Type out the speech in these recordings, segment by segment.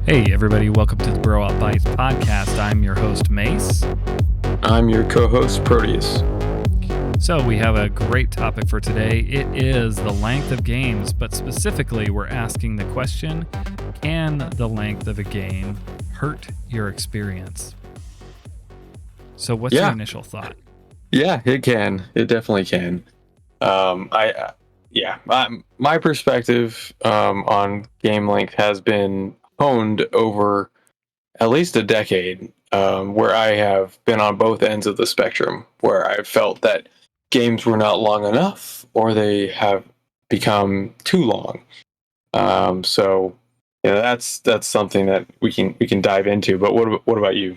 Hey, everybody, welcome to the Bro Out Bites podcast. I'm your host, Mace. I'm your co-host, Proteus. So, we have a great topic for today. It is the length of games, but specifically, we're asking the question, can the length of a game hurt your experience? So, what's your initial thought? Yeah, it can. It definitely can. My perspective on game length has been honed over at least a decade, where I have been on both ends of the spectrum, where I've felt that games were not long enough or they have become too long. So that's something that we can dive into. But what about you?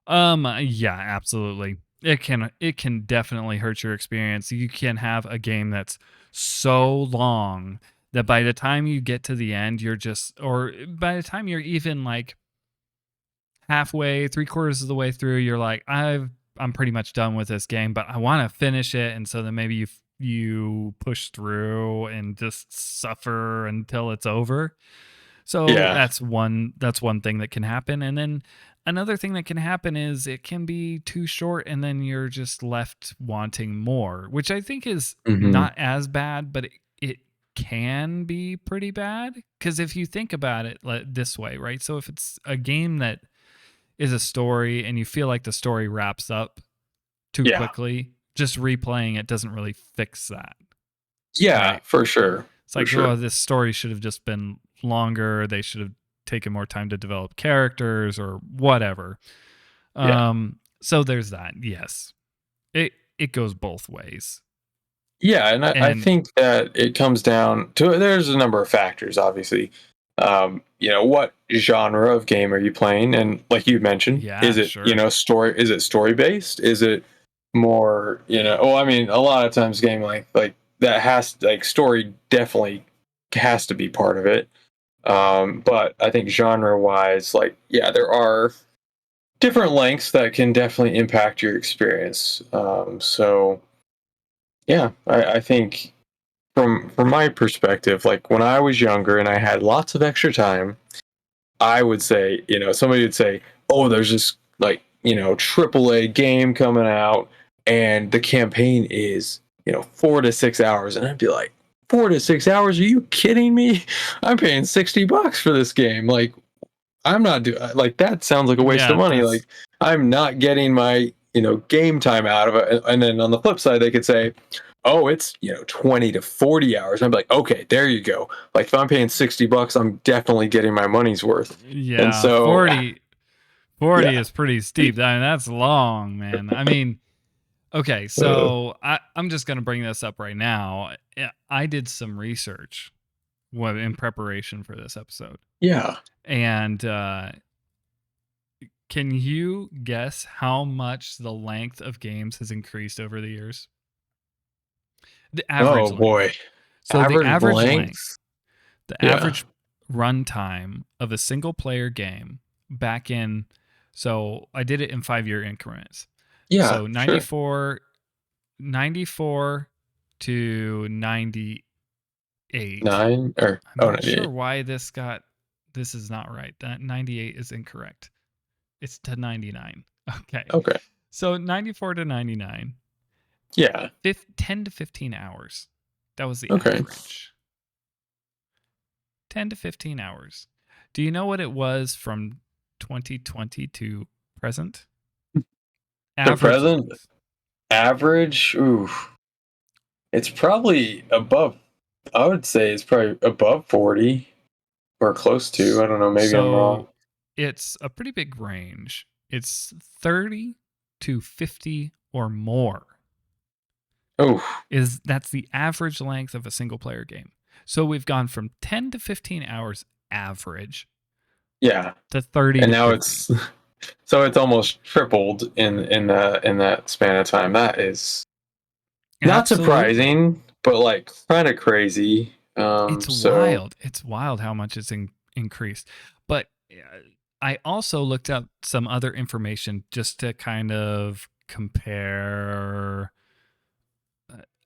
Yeah, absolutely. It can definitely hurt your experience. You can have a game that's so long that by the time you get to the end, or by the time you're even like halfway, 3/4 of the way through, you're like, I'm pretty much done with this game, but I want to finish it. And so then maybe you push through and just suffer until it's over. So that's one thing that can happen. And then another thing that can happen is it can be too short and then you're just left wanting more, which I think is not as bad, but it can be pretty bad. Because if you think about it this way, right? So if it's a game that is a story and you feel like the story wraps up too quickly, just replaying it doesn't really fix that. Yeah, right? for sure. It's like, oh, this story should have just been longer. They should have taken more time to develop characters or whatever. So there's that. Yes. It goes both ways. Yeah, and I think that it comes down to, there's a number of factors, obviously. What genre of game are you playing? And like you mentioned, is it, story, is it story based? Is it more, a lot of times game like that story definitely has to be part of it. But I think genre wise, there are different lengths that can definitely impact your experience. I think from my perspective, like when I was younger and I had lots of extra time, I would say, somebody would say, oh, there's this AAA game coming out and the campaign is 4 to 6 hours, and I'd be like, 4 to 6 hours? Are you kidding me? I'm paying $60 for this game. Like, I'm not doing, like, that sounds like a waste of money. Like, I'm not getting my game time out of it. And then on the flip side, they could say, oh, it's 20 to 40 hours. And I'd be like, okay, there you go. Like, if I'm paying $60, I'm definitely getting my money's worth. Yeah, and so 40 is pretty steep. I mean, that's long, man. I mean, okay, so I'm just going to bring this up right now. I did some research in preparation for this episode. Yeah. And can you guess how much the length of games has increased over the years? The average length. Boy. So the average length, the average runtime of a single player game back in, so I did it in 5-year increments. Yeah. So 94 to 98. I'm not sure why this is not right. That 98 is incorrect. It's to 99. Okay. So 94 to 99. Yeah. 10 to 15 hours. That was the average. 10 to 15 hours. Do you know what it was from 2020 to present? Average? Ooh. It's probably above, I would say it's probably above 40 or close to. I don't know. Maybe I'm wrong. It's a pretty big range. It's 30 to 50 or more. That's the average length of a single player game. So we've gone from 10 to 15 hours average. Yeah. To 30 and to now 50. It's almost tripled in that span of time. That is not surprising, but like kind of crazy. It's wild. It's wild how much it's increased. But I also looked up some other information just to kind of compare.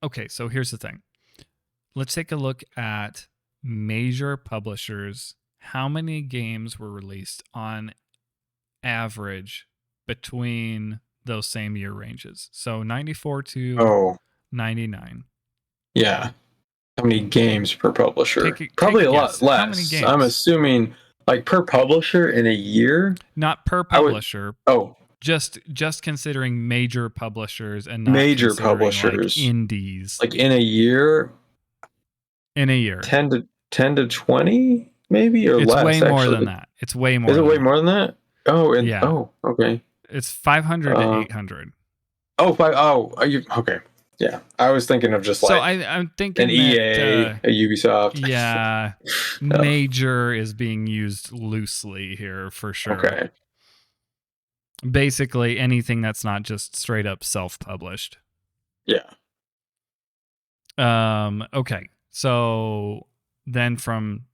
Okay, so here's the thing. Let's take a look at major publishers, how many games were released on average between those same year ranges? So 94 to Oh, 99. yeah. How many games per publisher? Take Probably a a lot guess. How many less. I'm games? assuming like per publisher in a year. Not per I would. publisher, Oh, just considering major publishers and not major considering like publishers indies like in a year, in a year. 10 to 20 maybe or It's way less. more than Actually, that. It's way is more it than way that. more than that? Oh, and Yeah. oh, okay. It's 500 to Uh, 800. oh, five. Oh, are you okay? Yeah, I was thinking of just So like I'm an thinking that EA, a Ubisoft. yeah, Oh, major is being used loosely here for sure. okay. Basically anything that's not just straight up self-published. Yeah. Okay. So then from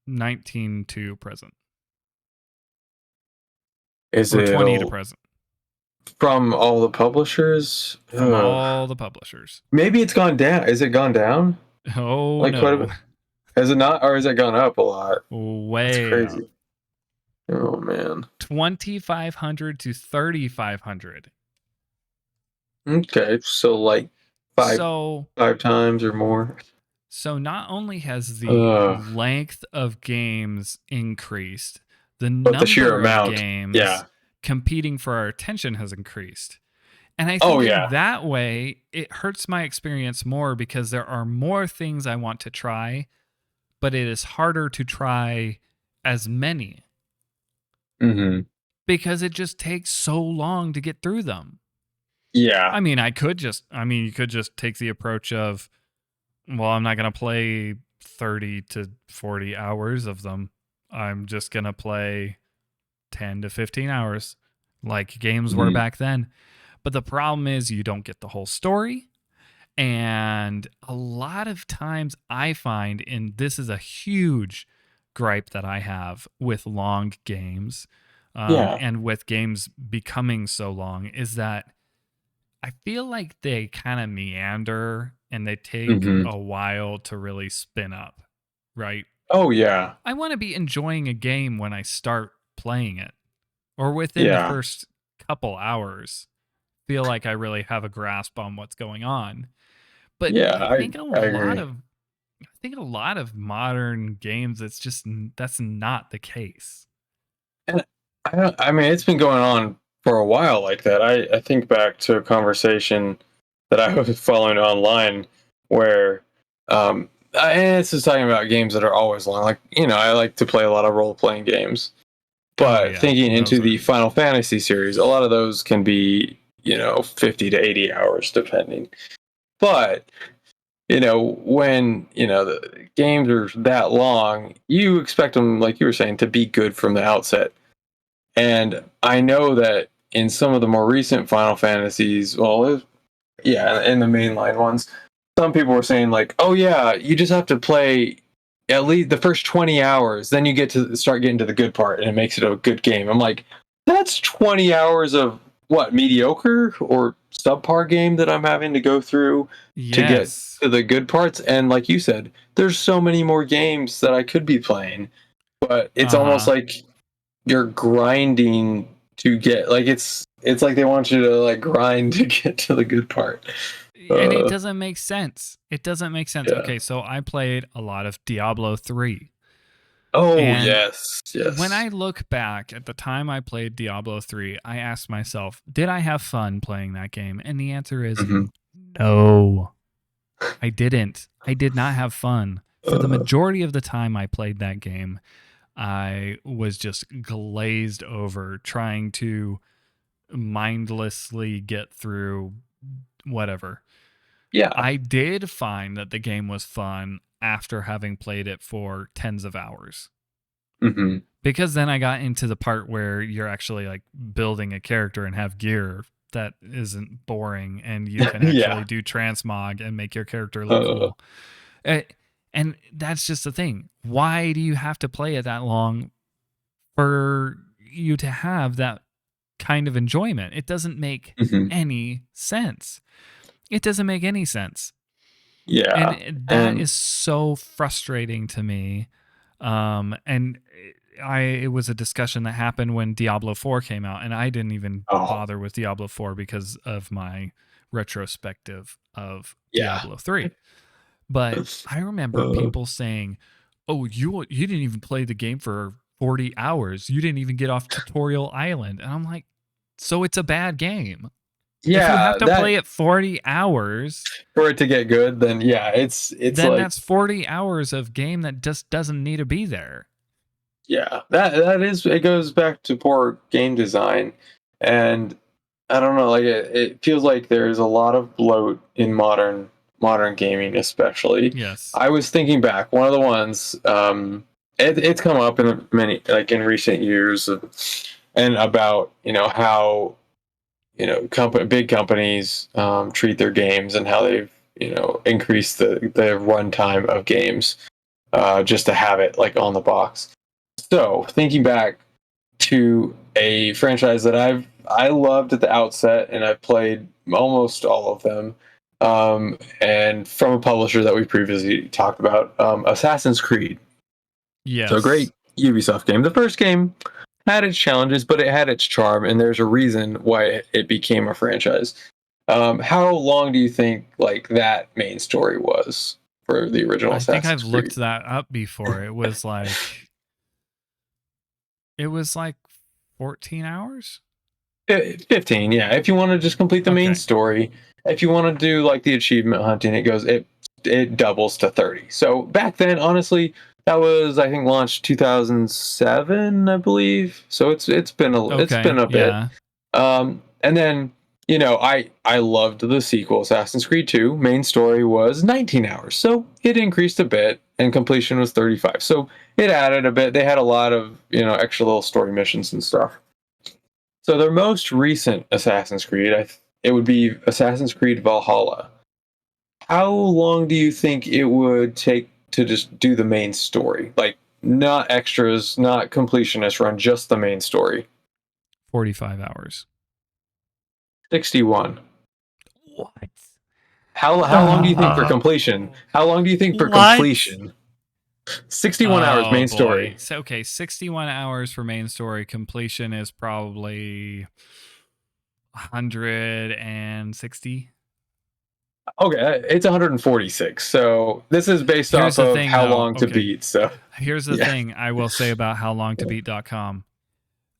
19 to present, Is or it 20 to present, from all the publishers? from all the publishers. Maybe it's gone down. Is it gone down? Oh Like quite a no. bit? Has it not, or has it gone up a lot? That's Way up. crazy. Oh man. 2,500 to 3,500. Okay, so like five So five times or more. not only has the Uh, length of games increased, the but the sheer number of amount. games Yeah. competing for our attention has increased. And I Oh think in yeah. that way, it hurts my experience more because there are more things I want to try, but it is harder to try as many Mm-hmm. because it just takes so long to get through them. Yeah. I mean, you could just take the approach of, well, I'm not going to play 30 to 40 hours of them. I'm just going to play 10 to 15 hours like games were Mm-hmm. back then. But the problem is you don't get the whole story. And a lot of times I find, and this is a huge gripe that I have with long games, Yeah. and with games becoming so long, is that I feel like they kind of meander and they take Mm-hmm. a while to really spin up, right? Oh yeah. I want to be enjoying a game when I start playing it, or within the Yeah. first couple hours, feel like I really have a grasp on what's going on. But Yeah. I think I agree. a lot of modern games, it's just that's not the case. And I mean, it's been going on for a while like that. I think back to a conversation that I was following online where, and this is talking about games that are always long. Like, I like to play a lot of role playing games, Oh but yeah, thinking those into the are Final Fantasy series, a lot of those can be, 50 to 80 hours depending. But when the games are that long, you expect them, like you were saying, to be good from the outset. And I know that in some of the more recent Final Fantasies, well, yeah, in the mainline ones, some people were saying like, "Oh yeah, you just have to play at least the first 20 hours, then you get to start getting to the good part, and it makes it a good game." I'm like, that's 20 hours of what, mediocre or subpar game that I'm having to go through to get yes. to the good parts. And like you said, there's so many more games that I could be playing, but it's almost Uh-huh. like you're grinding to get, like, it's like they want you to like grind to get to the good part. And it Uh, doesn't make sense. It doesn't make sense. yeah. Okay, so I played a lot of Diablo 3. Oh And yes, when yes. I look back at the time I played Diablo 3, I asked myself, did I have fun playing that game? And the answer is Hmm. no. I didn't. I did not have fun. For the Uh, majority of the time I played that game, I was just glazed over trying to mindlessly get through whatever. yeah. I did find that the game was fun after having played it for tens of hours. Hmm. Because then I got into the part where you're actually like building a character and have gear that isn't boring, and you can actually Yeah. do transmog and make your character look Uh, cool. Eh, and that's just the thing. Why do you have to play it that long for you to have that kind of enjoyment? It doesn't make mhm. any sense. It doesn't make any sense. Yeah. And that And is so frustrating to me. And it was a discussion that happened when Diablo 4 came out, and I didn't even oh, bother with Diablo 4 because of my retrospective of yeah. Diablo 3. But I remember Uh, people saying, "Oh, you didn't even play the game for 40 hours. You didn't even get off Tutorial Island." And I'm like, "So it's a bad game. If you have yeah, to that play it 40 hours, for it to get good, then yeah, it's then like that's 40 hours of game that just doesn't need to be there." yeah, that is it goes back to poor game design, and I don't know, like it feels like there's a lot of bloat in modern gaming, especially. Yes. I was thinking back, one of the ones, it's come up in many like in recent years, and about how big companies treat their games and how they've increased the runtime of games just to have it like on the box. So thinking back to a franchise that I loved at the outset, and I've played almost all of them, and from a publisher that we previously talked about, Assassin's Creed. So Yes. great Ubisoft game. The first game had its challenges, but it had its charm, and there's a reason why it became a franchise. How long do you think like that main story was for the original I think I've Assassin's Creed? looked that up before. It was like 14 hours? 15, yeah. If you want to just complete the main Okay. story, if you want to do like the achievement hunting, it doubles to 30. So back then, honestly, that was I think launched 2007, I believe. So it's been Okay. a bit. Yeah. And then I loved the sequel, Assassin's Creed 2. Main story was 19 hours, so it increased a bit, and completion was 35. So it added a bit. They had a lot of extra little story missions and stuff. So their most recent Assassin's Creed, it would be Assassin's Creed Valhalla. How long do you think it would take to just do the main story? Like not extras, not completionist run, just the main story. 45 hours. 61. What? How long do you think for completion? No. How long do you think for What? completion? 61 hours Oh main boy. story. So okay, 61 hours for main story. Completion is probably 160. Okay, it's 146. So this is based Here's off the of thing how though. long to Okay. beat. So Here's the yeah. thing I will say about howlongtobeat.com.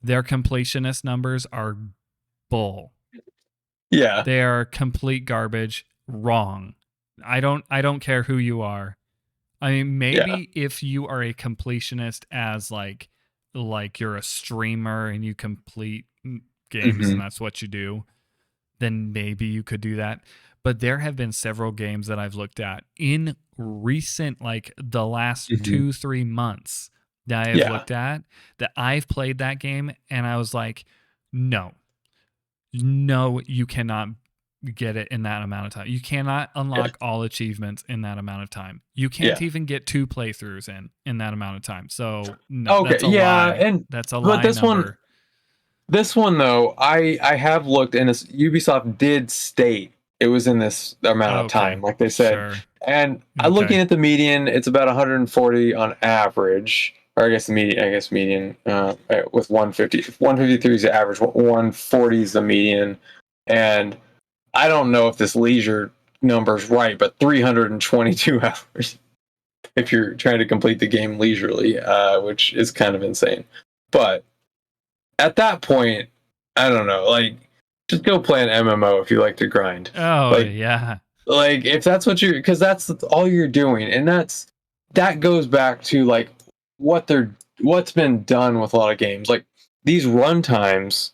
Their completionist numbers are bull. Yeah. They are complete garbage. Wrong. I don't care who you are. I mean, Yeah. maybe if you are a completionist as like you're a streamer and you complete games and Hmm. that's what you do, then maybe you could do that. But there have been several games that I've looked at in recent, like the last Hmm. 2-3 months that I have Yeah. looked at that I've played that game and I was like, no, no, you cannot get it in that amount of time. You cannot Yeah. unlock all achievements in that amount of time. You can't Yeah. even get 2 playthroughs in that amount of time. So no, Okay. that's a Yeah. lie. And That's a but lie number. this one though, I have looked, and Ubisoft did state it was in this amount of time, Okay, like they said. sure. And I'm looking Okay. at the median; it's about 140 on average, or I guess the median. I guess median with 150, 153 is the average. 140 is the median, and I don't know if this leisure number is right, but 322 hours if you're trying to complete the game leisurely, which is kind of insane. But at that point, I don't know, like just go play an MMO if you like to grind. Oh Like yeah. if that's what you're because that's all you're doing, and that goes back to like what's been done with a lot of games. Like these run times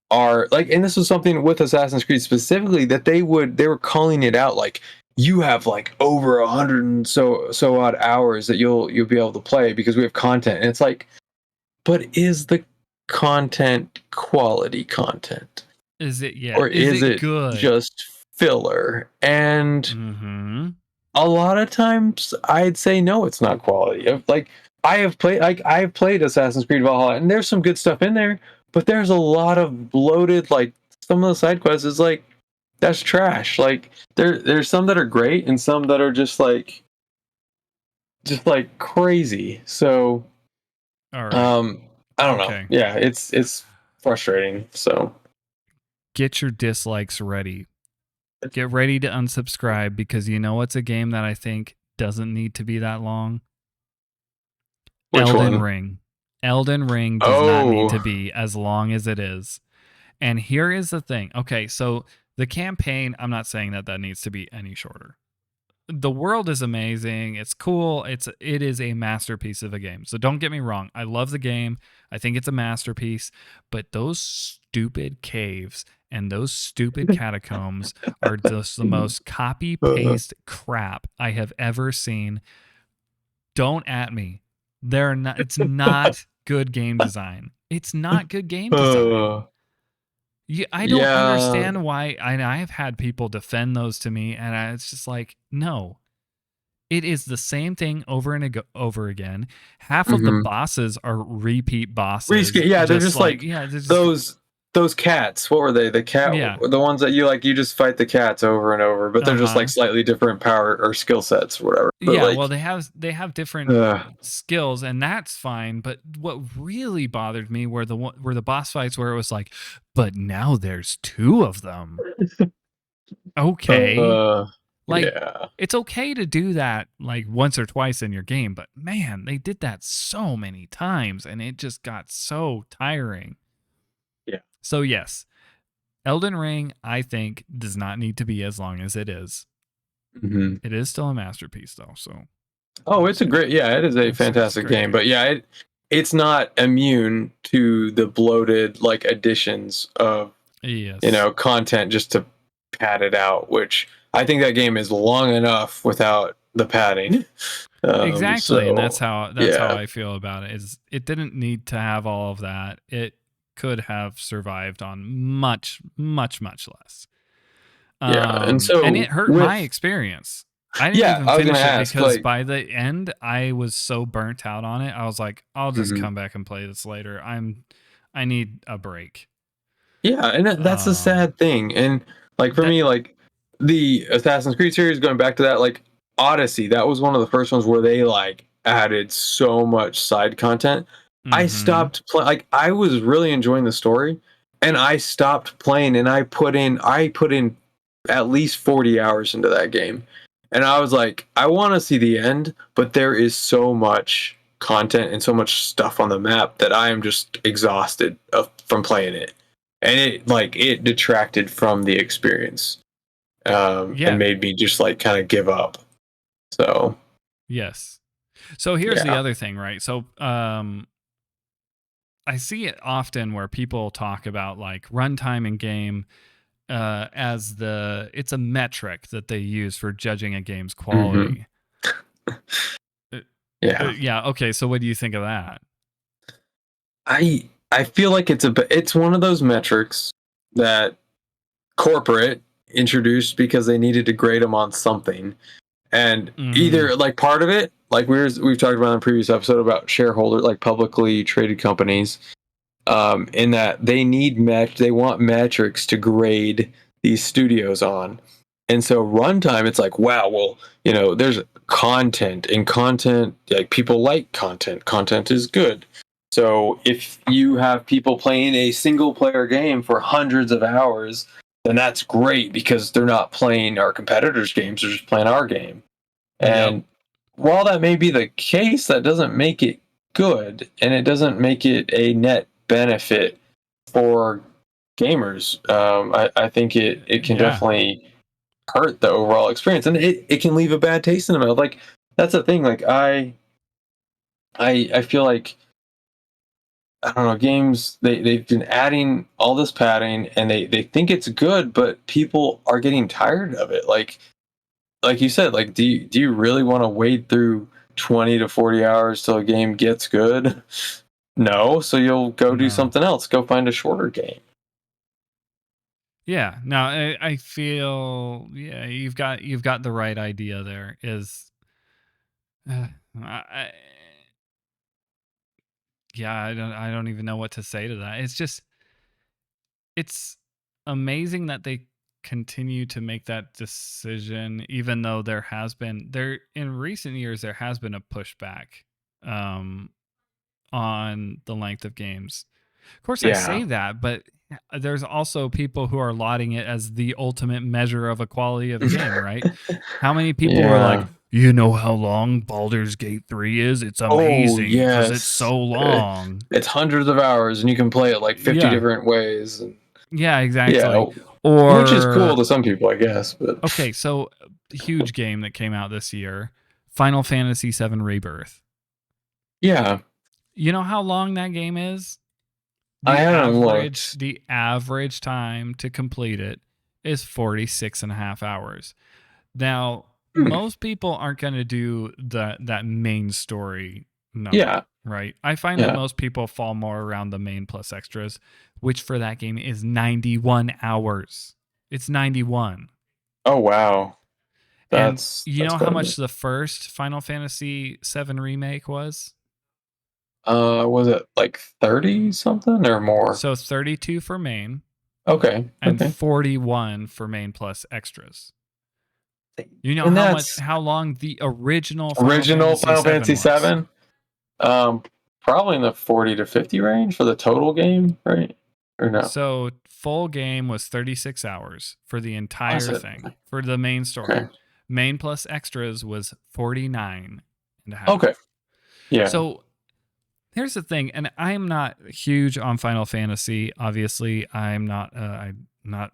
are like, and this was something with Assassin's Creed specifically that they were calling it out like you have like over 100 and so odd hours that you'll be able to play because we have content, and it's like, but is the content quality content? Is it Or is is it it good? just filler? And Mhm. a lot of times I'd say no, it's not quality. Like I've played Assassin's Creed Valhalla, and there's some good stuff in there, but there's a lot of bloated, like some of the side quests is like that's trash. Like there's some that are great and some that are just like crazy. So All right. um I don't know. Okay. Yeah, it's frustrating. So Get your dislikes ready. Get ready to unsubscribe because you know what's a game that I think doesn't need to be that long? which Elden one? Ring. Elden Ring does not need Oh. to be as long as it is. And here is the thing. Okay, so the campaign, I'm not saying that that needs to be any shorter. The world is amazing. It's cool. It is a masterpiece of a game. So don't get me wrong. I love the game. I think it's a masterpiece, but those stupid caves and those stupid catacombs are just the most copy Uh, paste crap I have ever seen. Don't at me. They're not it's not good game design. It's not good game design. uh, I don't yeah. understand why. I have had people defend those to me, and it's just like, no, it is the same thing over and over again. Half of the Mhm. bosses are repeat bosses. Yeah, they're Just just like, like yeah, they're just, those those cats. What were they? yeah, The ones that you just fight the cats over and over, but uh they're just like huh, slightly different power or skill sets or whatever. But yeah. Well, like, they have different uh, skills, and that's fine. But what really bothered me were the boss fights where it was like, but now there's two of them. Okay, uh, like, yeah, it's okay to do that like once or twice in your game, but man, they did that so many times, and it just got so tiring. yeah. So yes, Elden Ring, I think, does not need to be as long as it is. Hmm. It is still a masterpiece, though. So Oh, it's a great, yeah, it is a it's a fantastic great game, game. but yeah, it's not immune to the bloated like additions of Yes, content just to pad it out, which I think that game is long enough without the padding. exactly, and So that's how yeah, I feel about it. Is it didn't need to have all of that. It could have survived on much less. yeah, and And it so hurt my with experience. I didn't yeah, even I was gonna finish it ask because like, by the end I was so burnt out on it. I was like, I'll just mhm. come back and play this later. I need a break. Yeah, and that's a Um, sad thing. And like for that me, like the Assassin's Creed series, going back to that, like Odyssey, that was one of the first ones where they like added so much side content. I mhm. stopped playing. Like I was really enjoying the story, and I stopped playing. And I put in at least 40 hours into that game, and I was like, I want to see the end, but there is so much content and so much stuff on the map that I am just exhausted from playing it, and it detracted from the experience, and Yeah, made me just like kind of give up. So yes. So here's the yeah. other thing, right? So I see it often where people talk about like runtime in game as it's a metric that they use for judging a game's Hmm. quality. Uh, Yeah, yeah. Okay. So what do you think of that? I feel like it's one of those metrics that corporate introduced because they needed to grade them on something, and Hmm. either like part of it, like we've talked about in the previous episode about shareholder, like publicly traded companies, in that they want metrics to grade these studios on. And so runtime, it's like, wow, well, there's content, and content, like people like content. Content is good. So if you have people playing a single player game for hundreds of hours, then that's great because they're not playing our competitors' games, they're just playing our game. Yep. And while that may be the case, that doesn't make it good, and it doesn't make it a net benefit for gamers. I think it can Yeah. definitely hurt the overall experience, and it can leave a bad taste in the mouth. Like that's the thing. Like I feel like, I don't know, games they've been adding all this padding, and they think it's good, but people are getting tired of it. Like you said, like do you really want to wade through 20 to 40 hours till a game gets good? No, so you'll go do No. something else. Go find a shorter game. Yeah. No. I feel. Yeah. You've got the right idea. There is. Uh, I, yeah. I don't even know what to say to that. It's just. It's amazing that they continue to make that decision, even though in recent years there has been a pushback um, on the length of games. Of course, I Yeah. say that, but there's also people who are lauding it as the ultimate measure of a quality of a game, right? How many people were like, Yeah. you know how long Baldur's Gate 3 is? It's Oh, amazing because it's yes. so long. It's hundreds of hours and you can play it like 50 Yeah. different ways. And Yeah, yeah, exactly. which is cool Or, to some people, I guess. But okay, so huge game that came out this year, Final Fantasy 7 Rebirth. yeah, You know how long that game is? I The haven't average looked. the average time to complete it is 46 and a half hours. Now, Hmm, most people aren't going to do that main story number, yeah, right? I find that yeah. most people fall more around the main plus extras, which for that game is 91 hours. It's 91. Oh wow, And you that's know how quite a bit. much the first Final Fantasy 7 remake was? Was it like 30 something or more? So 32 for main Okay, and okay. 41 for main plus extras. You know And that's how long the original Final original Fantasy Final Fantasy 7 was? 7. Um, Probably in the 40 to 50 range for the total game, right? Or no? So full game was 36 hours for the Was entire it? thing for the main Okay. story. Main plus extras was 49 and a Okay. half. Yeah. So here's the thing, and I am not huge on Final Fantasy. Obviously, I'm not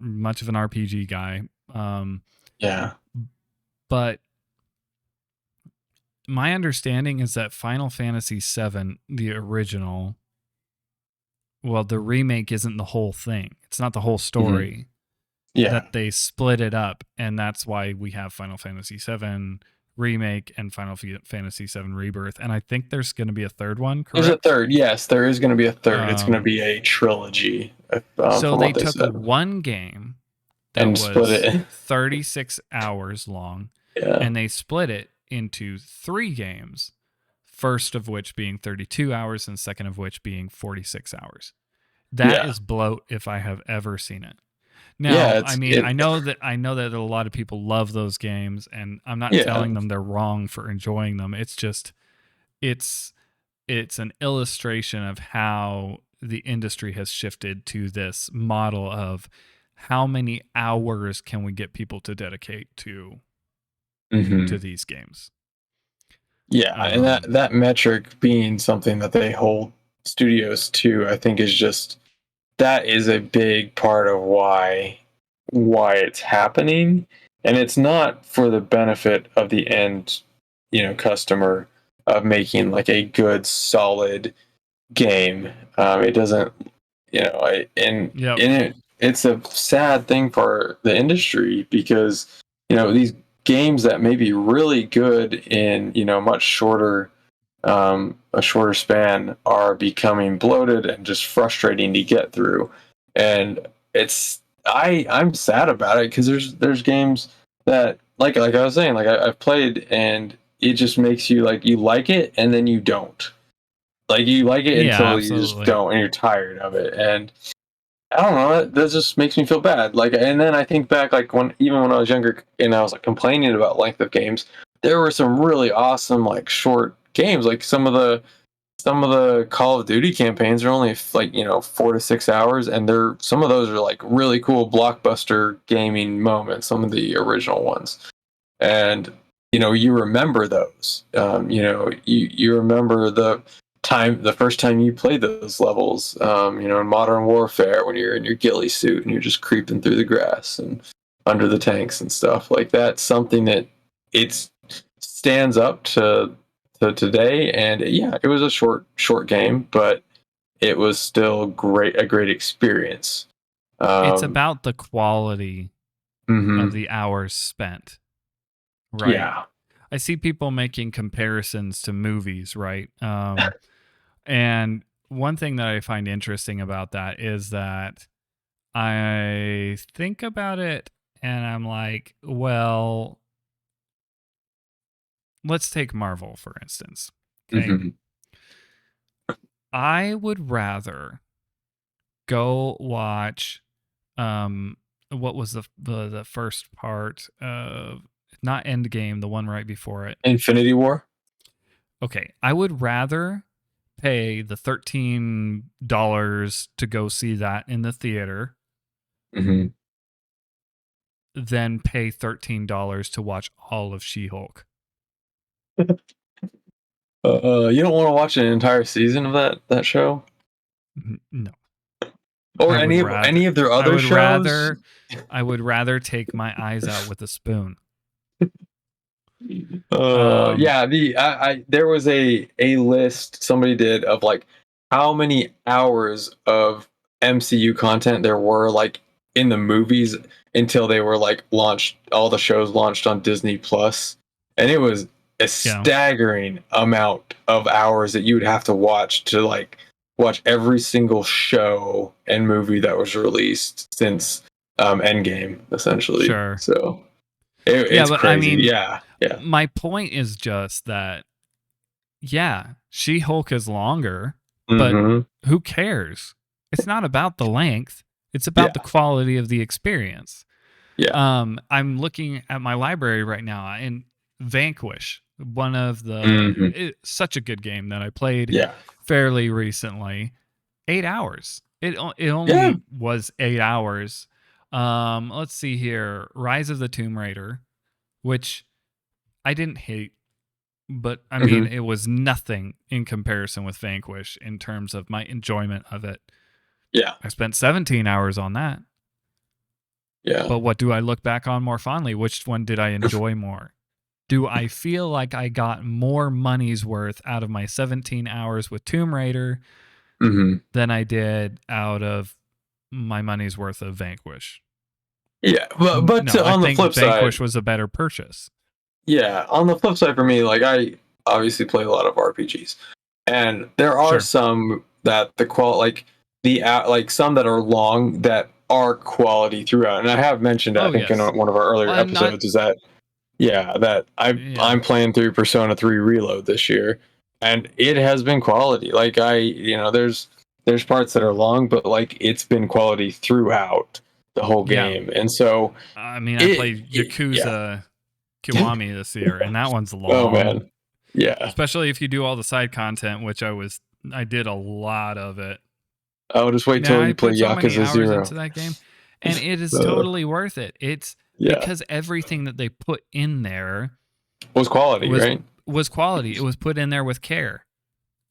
much of an RPG guy. Um, Yeah. but my understanding is that Final Fantasy 7, the original, well, the remake isn't the whole thing. It's not the whole Hmm. story. Yeah. That they split it up, and that's why we have Final Fantasy 7 remake and Final Fantasy 7 rebirth. And I think there's going to be a third one, There's a correct? third. Yes, there is going to be a third. It's going to Um, be a trilogy, so from they what they took said, one game that and split was it. 36 hours long, Yeah. and they split it into 3 games, first of which being 32 hours and second of which being 46 hours. That Yeah. is bloat if I have ever seen it. Yeah. Now, I It's mean, it. I know that a lot of people love those games, and I'm not Yeah. telling them they're wrong for enjoying them. It's just it's it's an illustration of how the industry has shifted to this model of how many hours can we get people to dedicate to Hmm. these games. Yeah, and that Um, that metric being something that they hold studios to, I think is just that is a big part of why it's happening, and it's not for the benefit of the end, customer of making like a good solid game. It doesn't, yep. and it's a sad thing for the industry because these games that may be really good in much shorter a shorter span are becoming bloated and just frustrating to get through. And I'm sad about it because there's games that like I was saying, like I've played and it just makes you like you like it and then you don't. Like you like it Yeah, until you just absolutely. don't and you're tired of it. And I don't know, that just makes me feel bad. Like, and then I think back, like even when I was younger and I was like complaining about length of games, there were some really awesome like short games. Like some of the Call of Duty campaigns are only like 4 to 6 hours, and they're some of those are like really cool blockbuster gaming moments. Some of the original ones, and you remember those. You remember the first time you played those levels. In Modern Warfare when you're in your ghillie suit and you're just creeping through the grass and under the tanks and stuff like that. Something that it stands up to today. And yeah, it was a short game, but it was still a great experience. It's Um, about the quality of mhm. the hours spent, right? Yeah. I see people making comparisons to movies, right? And one thing that I find interesting about that is that I think about it and I'm like, well, let's take Marvel, for instance. Okay. Hmm. I would rather go watch, um, what was the first part of, not Endgame, the one right before it. Infinity War. Okay, I would rather pay the $13 to go see that in the theater Hmm. than pay $13 to watch all of She-Hulk. You don't want to watch an entire season of that show, No. or I would rather any of their I other would shows. rather I would rather take my eyes out with a spoon. Um Yeah, there was a list somebody did of like how many hours of MCU content there were like in the movies until they were like launched, all the shows launched on Disney Plus, and it was a yeah, staggering amount of hours that you would have to watch to like watch every single show and movie that was released since Endgame, essentially. sure. So Yeah, it's but I crazy. mean, Yeah, yeah. my point is just that, yeah, She-Hulk is longer, but Hmm. who cares? It's not about the length, it's about the Yeah, quality of the experience. yeah. I'm looking at my library right now, and Vanquish, one of Hmm. such a good game that I played Yeah, fairly recently. 8 hours. It yeah. only was 8 hours. Let's see here. Rise of the Tomb Raider, which I didn't hate, but I mean Hmm. it was nothing in comparison with Vanquish in terms of my enjoyment of it. Yeah, I spent 17 hours on that. yeah. But what do I look back on more fondly? Which one did I enjoy more? Do I feel like I got more money's worth out of my 17 hours with Tomb Raider Hmm. than I did out of my money's worth of Vanquish? Yeah, but No, I on the think flip side, Vanquish was a better purchase. yeah, on the flip side for me, like I obviously play a lot of RPGs, and there are Sure. some that the qual like like some that are long that are quality throughout. And I have mentioned, I Oh think in yes. one of our earlier And not episodes, is that yeah, that yeah. I'm playing through Persona 3 Reload this year, and it has been quality. Like there's parts that are long, but like it's been quality throughout the whole Yeah. game. And so I mean, I played yeah. Yakuza Kiwami this year, and that one's Oh long, man. Yeah. especially if you do all the side content, which I did a lot of it. I'll just wait Man, till I you play put so many Yakuza hours 0. into that game, and it is Uh, totally worth it. It's yeah. because everything that they put in there Was quality, was right? was quality. It was put in there with care.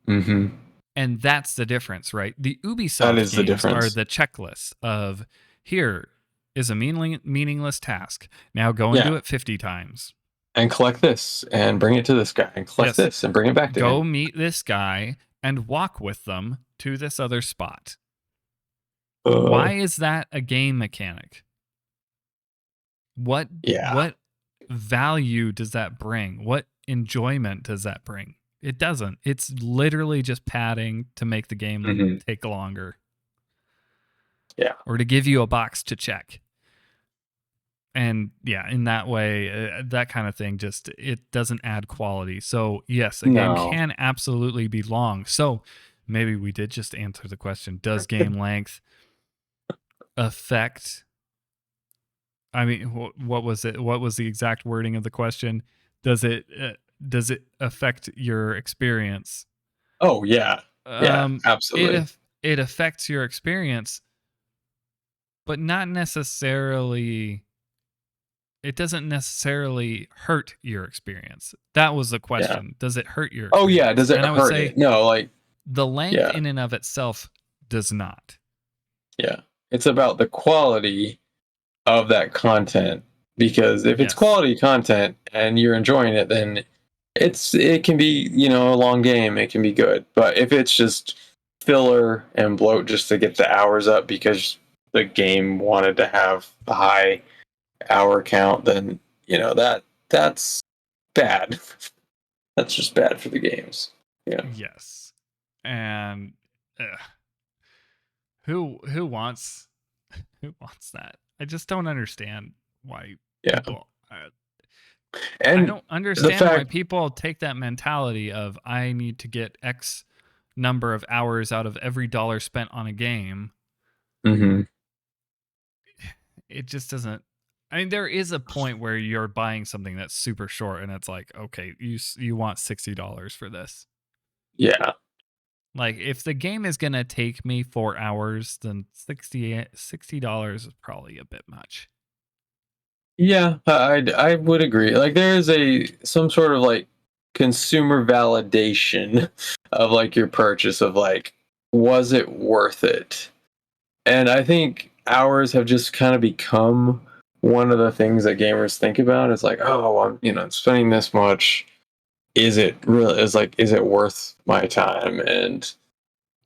Mm-hmm. And that's the difference, right? The That Ubisoft is the games are difference. the checklist of, here is a meaningless task. Now go and do Yeah. it 50 times. And collect this and bring it to this guy and collect Yes, this and bring it back to go him. meet this guy and walk with them to this other spot. Uh, Why is that a game mechanic? What yeah. what value does that bring? What enjoyment does that bring? It doesn't. It's literally just padding to make the game Hmm. take longer Yeah. or to give you a box to check. And yeah, in that way, that kind of thing just, it doesn't add quality. So yes, a game No. can absolutely be long. So maybe we did just answer the question: does game length affect, I mean, what was it, what was the exact wording of the question? Does it affect your experience? Oh yeah. Yeah, um it absolutely. if it affects your experience, but not necessarily, it doesn't necessarily hurt your experience. That was the Yeah. question. Does it hurt your Oh yeah, experience? does it And I would hurt say it? No, like the length yeah. in and of itself does not. Yeah. It's about the quality of that content, because if it's Yes. quality content and you're enjoying it, then it can be, a long game, it can be good. But if it's just filler and bloat just to get the hours up because the game wanted to have a high hour count, then that's bad. That's just bad for the games. Yeah. Yes. And who wants who wants that? I just don't understand why Yeah. people I And don't the understand why fact people take that mentality of, I need to get X number of hours out of every dollar spent on a game. mhm. it just doesn't. I mean, there is a point where you're buying something that's super short, and it's like, okay, you want $60 for this. Yeah. Like, if the game is gonna take me 4 hours, then $60 is probably a bit much. Yeah, I would agree. Like there is a some sort of like consumer validation of like your purchase of like was it worth it? And I think hours have just kind of become one of the things that gamers think about. It's like, oh, I'm spending this much. Is it really? Is like, is it worth my time? And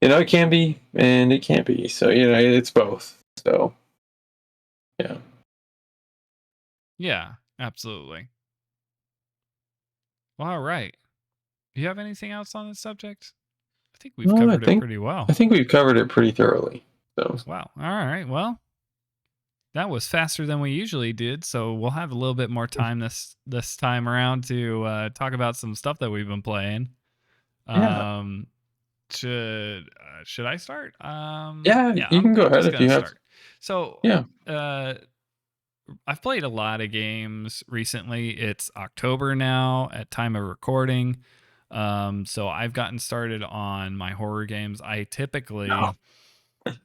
it can be, and it can't be. So it's both. So yeah. Yeah, absolutely. Well, all right. Do you have anything else on this subject? I think we've Well, I covered it think pretty I well. think we've covered it pretty thoroughly. So Wow. All right. Well, that was faster than we usually did, so we'll have a little bit more time this time around to talk about some stuff that we've been playing. yeah, Um, should I start? yeah, Yeah, you can go I'm ahead just if gonna you have. start. So, Yeah. uh, I've played a lot of games recently. It's October now at time of recording. So I've gotten started on my horror games. I typically No.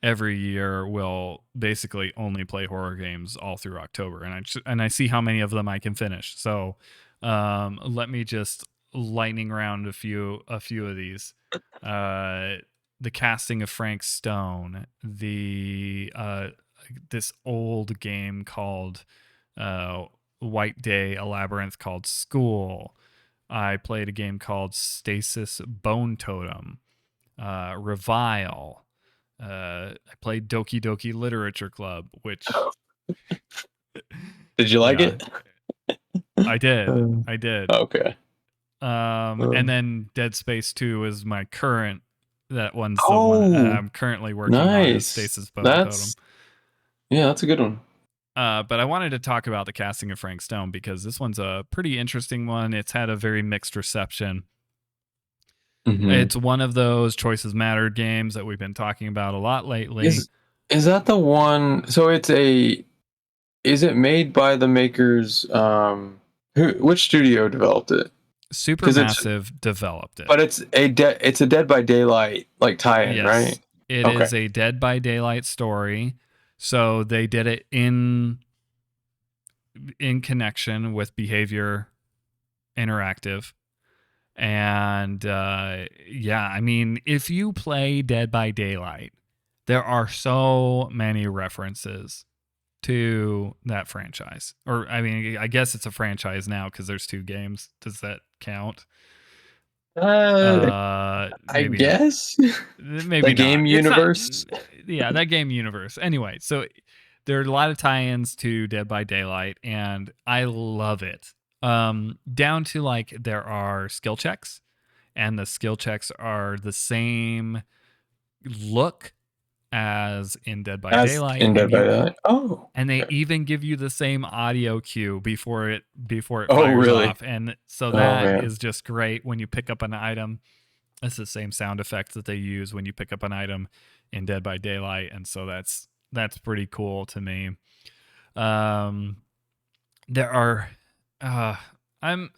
every year will basically only play horror games all through October, and I see how many of them I can finish. So let me just lightning round a few of these. Uh, the casting of Frank Stone, the this old game called White Day, a labyrinth called School. I played a game called Stasis Bone Totem, Revile. I played Doki Doki Literature Club, which Oh, did you like yeah, it? I did. Uh, I did. okay. And Um, then Dead Space 2 is my current. That one's the one oh, I'm currently working on is nice. Stasis Bone Totem. That's a good one. But I wanted to talk about the casting of Frank Stone because this one's a pretty interesting one. It's had a very mixed reception. Hmm. It's one of those choices mattered games that we've been talking about a lot lately. Is that the one? So is it made by the makers? Which studio developed it? Because Supermassive developed it. but it's a Dead by Daylight like tie-in, right? Yes, it Okay. is a Dead by Daylight story. So they did it in connection with Behavior Interactive. And yeah, I mean, if you play Dead by Daylight, there are so many references to that franchise. Or I mean, I guess it's a franchise now because there's two games. Does that count? Uh, I Maybe not. guess the Maybe not. game It's not. universe. Yeah, that game universe. Anyway, so there are a lot of tie-ins to Dead by Daylight, and I love it. Down to like there are skill checks, and the skill checks are the same look as in Dead by As Daylight, in Dead and by you Daylight. Oh, and they okay. even give you the same audio cue before it Oh, fires really? off, and so Oh that man. is just great when you pick up an item. It's the same sound effects that they use when you pick up an item in Dead by Daylight, and so that's pretty cool to me. Um, there are, uh, I'm.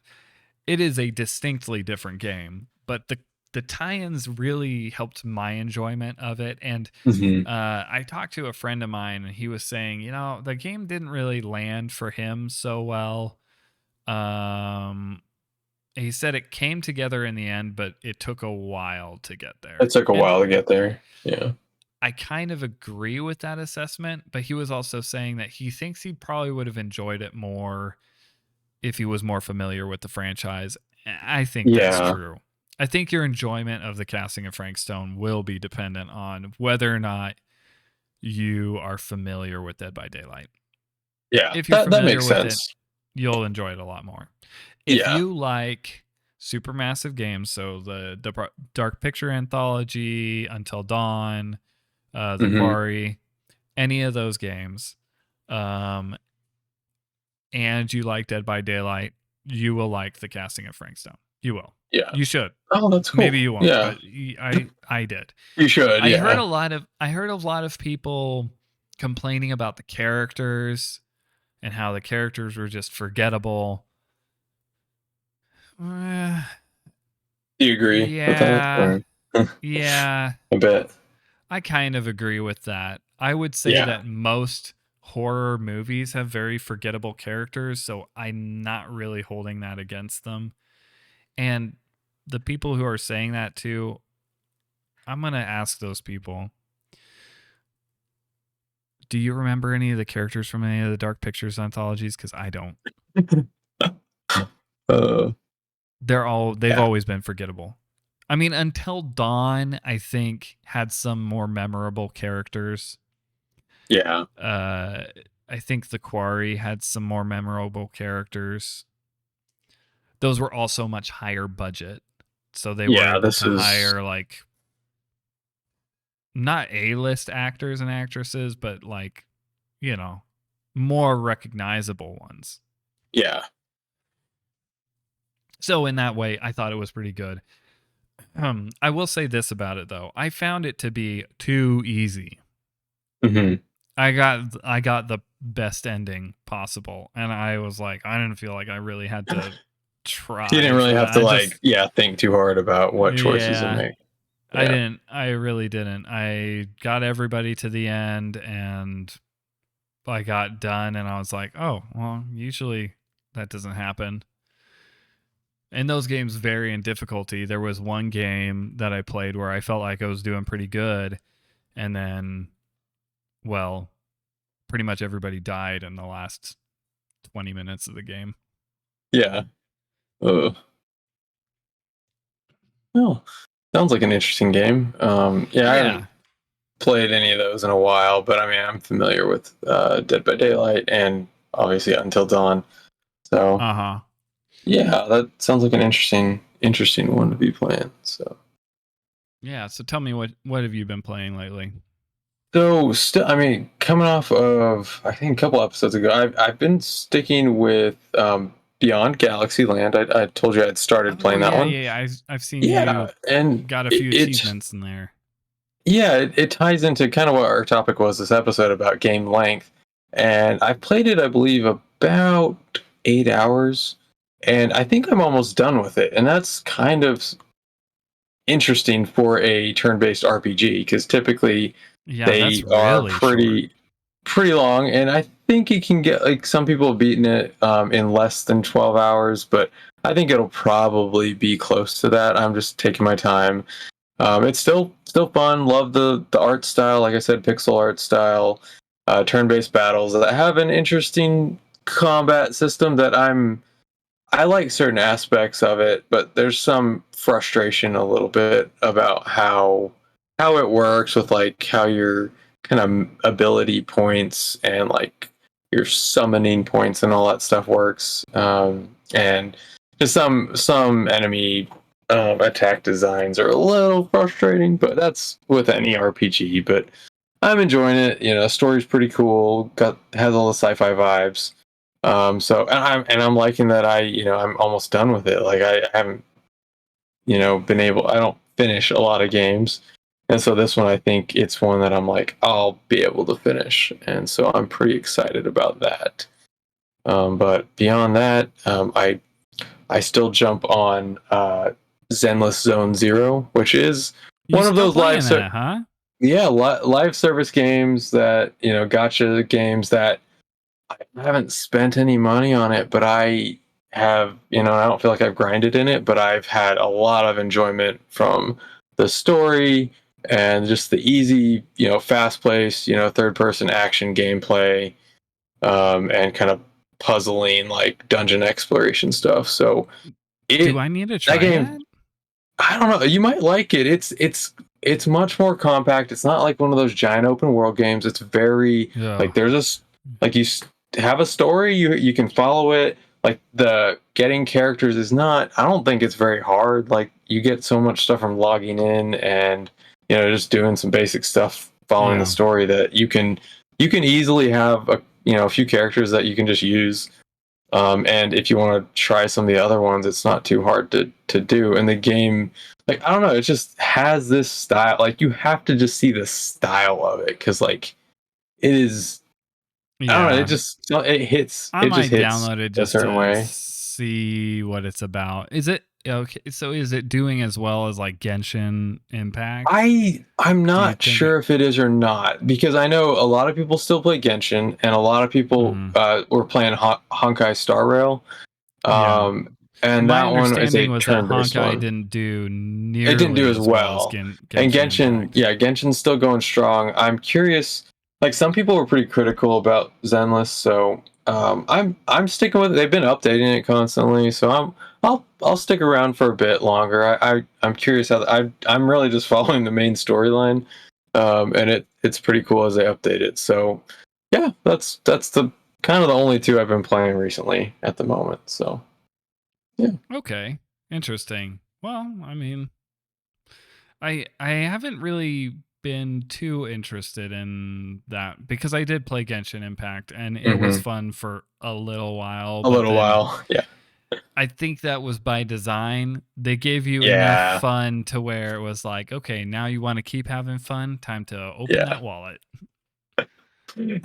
It is a distinctly different game, but the tie-ins really helped my enjoyment of it. And Hmm. I talked to a friend of mine, and he was saying, the game didn't really land for him so well. Um, he said it came together in the end, but it took a while to get It there. took a And while to get there. Yeah. I kind of agree with that assessment, but he was also saying that he thinks he probably would have enjoyed it more if he was more familiar with the franchise. I think that's Yeah. true. I think your enjoyment of the casting of Frank Stone will be dependent on whether or not you are familiar with Dead by Daylight. Yeah. If you're That familiar makes with it, sense. you'll enjoy it a lot more. If Yeah. you like supermassive games, so the Dark Picture Anthology, Until Dawn, the Hmm. Quarry, any of those games, um, and you like Dead by Daylight, you will like the casting of Frank Stone. You will. Yeah. You should. Oh, that's Maybe cool. you won't, Yeah. but I did. You should. I heard Yeah. a lot of people complaining about the characters and how the characters were just forgettable. Uh, Do you agree with that? yeah, Or yeah, I bet. I kind of agree with that. I would say Yeah. that most horror movies have very forgettable characters, so I'm not really holding that against them. And the people who are saying that too, I'm going to ask those people, do you remember any of the characters from any of the Dark Pictures anthologies? Because I don't. uh, They've yeah. always been forgettable. I mean, Until Dawn, I think, had some more memorable characters. Yeah. Uh, I think The Quarry had some more memorable characters. Those were also much higher budget. So they were Yeah. able This to is. hire, like, not A-list actors and actresses, but, like, you know, more recognizable ones. Yeah. So in that way, I thought it was pretty good. I will say this about it though. I found it to be too easy. Hmm. I got the best ending possible, and I was like, I didn't feel like I really had to You didn't try really for have that. to like, yeah, think too hard about what choices to Yeah, make. I Yeah. didn't. I really didn't. I got everybody to the end, and I got done, and I was like, oh, well, usually that doesn't happen. And those games vary in difficulty. There was one game that I played where I felt like I was doing pretty good, and then, well, pretty much everybody died in the last 20 minutes of the game. Yeah. Uh, well, sounds like an interesting game. Yeah, I haven't Yeah. played any of those in a while, but I mean, I'm familiar with Dead by Daylight and obviously Until Dawn. So Uh huh. yeah, that sounds like an interesting one to be playing. So Yeah. So tell me, what have you been playing lately? so still, I mean, coming off of I think a couple episodes ago, I've been sticking with Beyond Galaxy Land. I told you I'd started Oh playing that yeah, one. yeah, yeah. I've seen Yeah, you and got a it, few it achievements in there. yeah, it ties into kind of what our topic was this episode about game length. And I played it, I believe, about 8 hours, and I think I'm almost done with it. And that's kind of interesting for a turn-based RPG because typically Yeah, that's they are really short. pretty long, and I think it can get like some people have beaten it in less than 12 hours, but I think it'll probably be close to that. I'm just taking my time. It's still fun. Love the art style. Like I said, pixel art style, turn-based battles that have an interesting combat system that I like certain aspects of it, but there's some frustration a little bit about how it works with like how your kind of ability points and like your summoning points and all that stuff works. And just some enemy attack designs are a little frustrating, but that's with any RPG. But I'm enjoying it. You know, story's pretty cool. Got has all the sci-fi vibes. So I'm liking that I'm almost done with it. Like I haven't been able. I don't finish a lot of games, and so this one I think it's one that I'm like I'll be able to finish, and so I'm pretty excited about that. But beyond that, I still jump on Zenless Zone Zero, which is You one of still those playing that, huh? live service games that gotcha games that I haven't spent any money on it, but I have, I don't feel like I've grinded in it, but I've had a lot of enjoyment from the story and just the easy, fast paced, third person action gameplay, and kind of puzzling, like dungeon exploration stuff. So Do it, I need to that try game, that? I don't know, you might like it. It's much more compact. It's not like one of those giant open world games. It's very Yeah. like like have a story. You can follow it. Like the getting characters is not. I don't think it's very hard. Like you get so much stuff from logging in and just doing some basic stuff, following the Yeah. story that you can easily have a few characters that you can just use. And if you want to try some of the other ones, it's not too hard to do. And the game, like I don't know, it just has this style. Like you have to just see the style of it because like it is. I don't know. Yeah. It hits. I It just might hits download it a just certain to way. see what it's about. Is it okay? So is it doing as well as like Genshin Impact? I'm Do you not think it? sure if it is or not because I know a lot of people still play Genshin and a lot of people Mm, were playing Honkai Star Rail. yeah. And My that one is a understanding was that turn-based Honkai one. didn't do It didn't do nearly as as well as well. And Genshin Impact. Genshin's still going strong. I'm curious. Like some people were pretty critical about Zenless, so I'm sticking with it. They've been updating it constantly, so I'll stick around for a bit longer. I'm curious how I'm really just following the main storyline, and it's pretty cool as they update it. So yeah, that's the kind of the only two I've been playing recently at the moment. So yeah. Okay, interesting. Well, I mean, I haven't really been too interested in that because I did play Genshin Impact and it was Hmm. fun for a little while, A but little then while. Yeah. I think that was by design. They gave you enough Yeah. fun to where it was like, okay, now you want to keep having fun. Time to open Yeah. that wallet.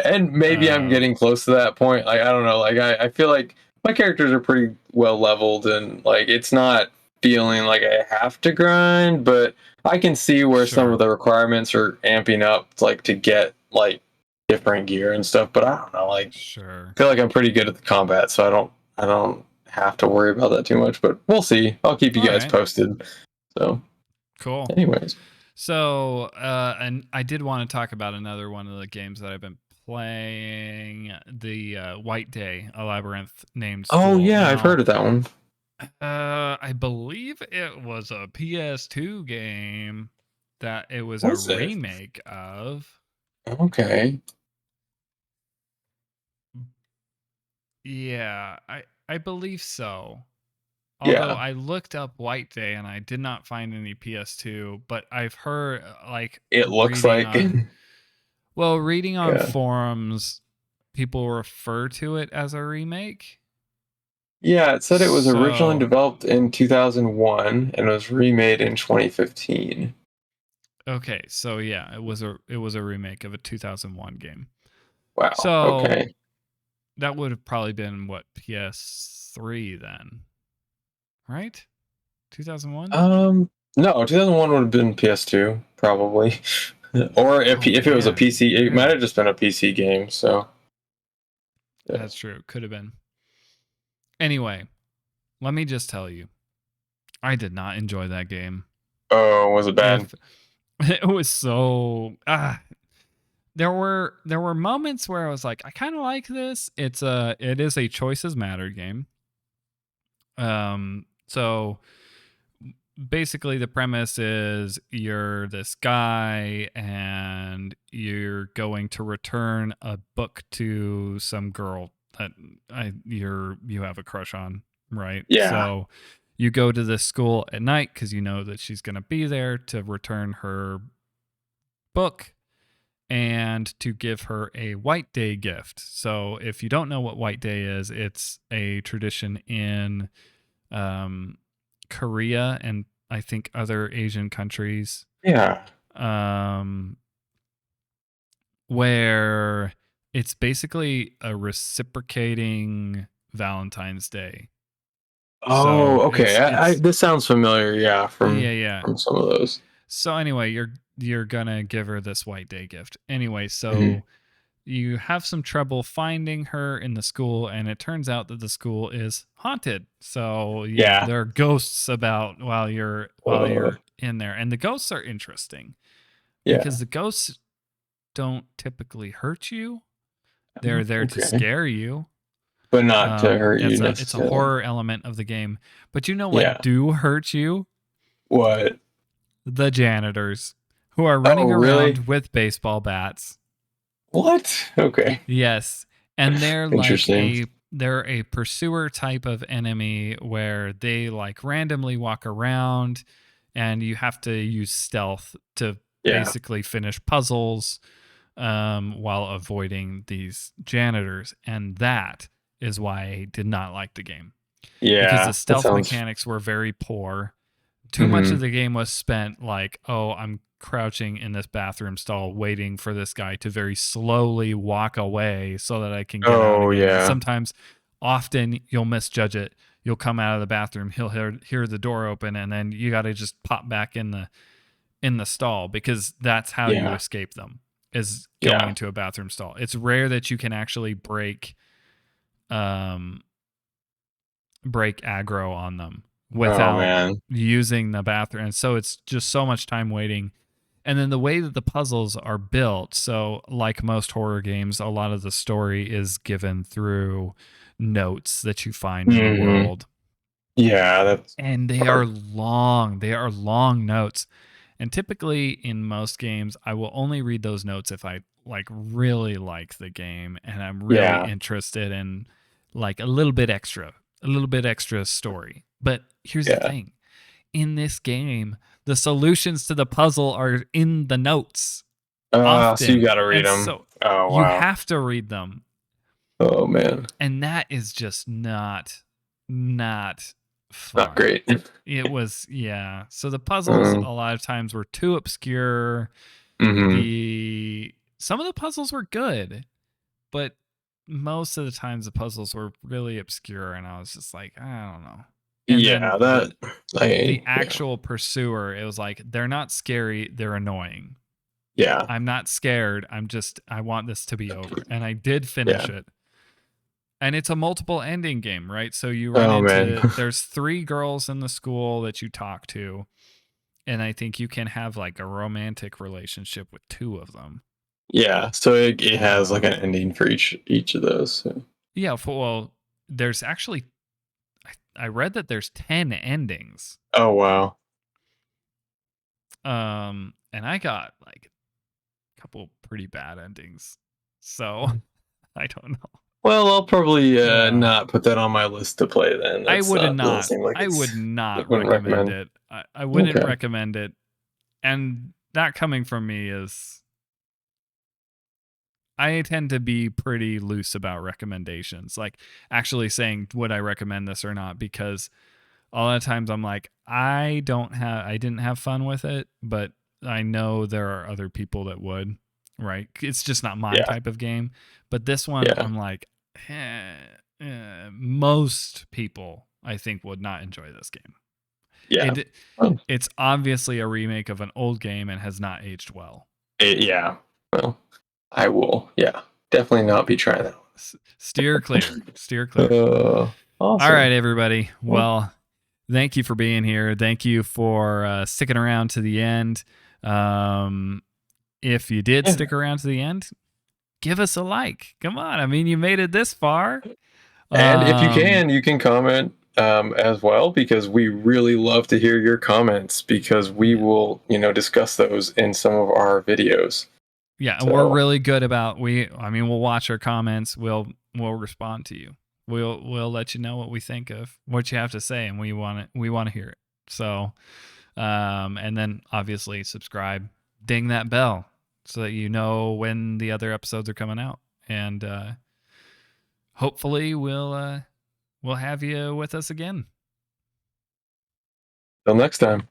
And maybe I'm Uh, getting close to that point. Like I don't know. Like I feel like my characters are pretty well leveled, and like it's not feeling like I have to grind, but I can see where some of sure, the requirements are amping up, like to get like different gear and stuff. But I don't know. Like sure. I feel like I'm pretty good at the combat, so I don't have to worry about that too much. But we'll see. I'll keep you All guys right, posted. So, cool. anyways. So, and I did want to talk about another one of the games that I've been playing, the White Day, a labyrinth named Oh school. yeah, I've heard Now, of that one. I believe it was a PS2 game that it was a Was it? remake of. Okay. Yeah, I believe so. Although Yeah. I looked up White Day and I did not find any PS2, but I've heard like It looks reading like. on reading on Yeah. forums, people refer to it as a remake. Yeah, it said it was originally So, developed in 2001 and was remade in 2015. okay, so yeah, it was a remake of a 2001 game. Wow. So, Okay. that would have probably been what, PS3 then, right? 2001? No, 2001 would have been PS2 probably, or Oh if it was a man, PC, it might have really? just been a PC game. So yeah. That's true. Could have been. Anyway, let me just tell you, I did not enjoy that game. Oh, was it bad? If it was so there were moments where I was like, I kind of like this. It is a choices matter game. So basically the premise is you're this guy and you're going to return a book to some girl that you have a crush on, right? Yeah. So you go to this school at night because you know that she's going to be there to return her book and to give her a White Day gift. So if you don't know what White Day is, it's a tradition in um, Korea and I think other Asian countries, Yeah. um, where it's basically a reciprocating Valentine's Day. Oh, So okay. I it's this sounds familiar. Yeah, yeah, yeah. from some of those. So anyway, you're gonna give her this White Day gift. Anyway, Hmm. so you have some trouble finding her in the school, and it turns out that the school is haunted. So Yeah. there are ghosts about while Uh, you're in there, and the ghosts are interesting yeah. because the ghosts don't typically hurt you. They're there to Okay. scare you. But not to hurt you It's a necessarily. horror element of the game. But you know what Yeah. do hurt you? What? The janitors who are Oh, running really? around with baseball bats. What? Okay. Yes. And Interesting. they're a pursuer type of enemy where they like randomly walk around and you have to use stealth to Yeah. basically finish puzzles while avoiding these janitors. And that is why I did not like the game because Yeah. the That stealth sounds. mechanics were very poor. Too much of Mhm. the game was spent like, oh, I'm crouching in this bathroom stall waiting for this guy to very slowly walk away so that I can get out Oh again. And yeah. sometimes, often, you'll misjudge it. You'll come out of the bathroom, he'll hear the door open, and then you got to just pop back in the stall, because that's how you Yeah. escape them, is going Yeah. into a bathroom stall. It's rare that you can actually um break aggro on them Oh without man. using the bathroom. And so it's just so much time waiting. And then the way that the puzzles are built, so like most horror games, a lot of the story is given through notes that you find in the Mhm. world. Yeah, that's And they are hard. long. They are long notes. And typically in most games, I will only read those notes if I like really like the game and I'm really Yeah. interested in like a little bit extra story. But here's the Yeah. thing. In this game, the solutions to the puzzle are in the notes So you often. gotta read And them. so Oh you wow. have to read them. Oh man. And that is just not Not fun. great. It was, yeah. So the puzzles Mm, a lot of times were too obscure. mm-hmm. The Some of the puzzles were good, but most of the times the puzzles were really obscure, and I was just like, I don't know. And then Yeah, that the yeah. actual pursuer, it was like, they're not scary, they're annoying. Yeah. I'm not scared. I want this to be over. And I did Yeah. finish it. And it's a multiple ending game, right? So you run Oh man. into, there's 3 girls in the school that you talk to, and I think you can have like a romantic relationship with 2 of them. Yeah. So it has like an Um, ending for each of those. So. yeah, well, there's actually, I read that there's 10 endings. Oh wow. And I got like a couple pretty bad endings. So I don't know. Well, I'll probably Uh, not put that on my list to play then. That's not doesn't seem like I would I not wouldn't recommend recommend. it. I wouldn't Okay. recommend it. And that coming from me is, I tend to be pretty loose about recommendations, like actually saying would I recommend this or not, because a lot of times I'm like, I didn't have fun with it, but I know there are other people that would, right? It's just not my Yeah. type of game. But this one, Yeah. I'm like, most people I think would not enjoy this game. Yeah. It Well, it's obviously a remake of an old game and has not aged well. yeah. Well, I will. Yeah. Definitely not be trying that Steer clear. Steer one. clear. All right, Awesome. everybody. Well, Well, thank you for being here. Thank you for sticking around to the end. Um, if you did yeah. stick around to the end, give us a like. Come on. I mean, you made it this far. And if Um, you can comment as well because we really love to hear your comments because we yeah. will, discuss those in some of our videos. Yeah, and we're So, really good about we'll watch our comments. We'll respond to you. We'll let you know what we think of what you have to say, and we want to hear it. So and then obviously subscribe, ding that bell so that you know when the other episodes are coming out. And hopefully we'll have you with us again. till next time.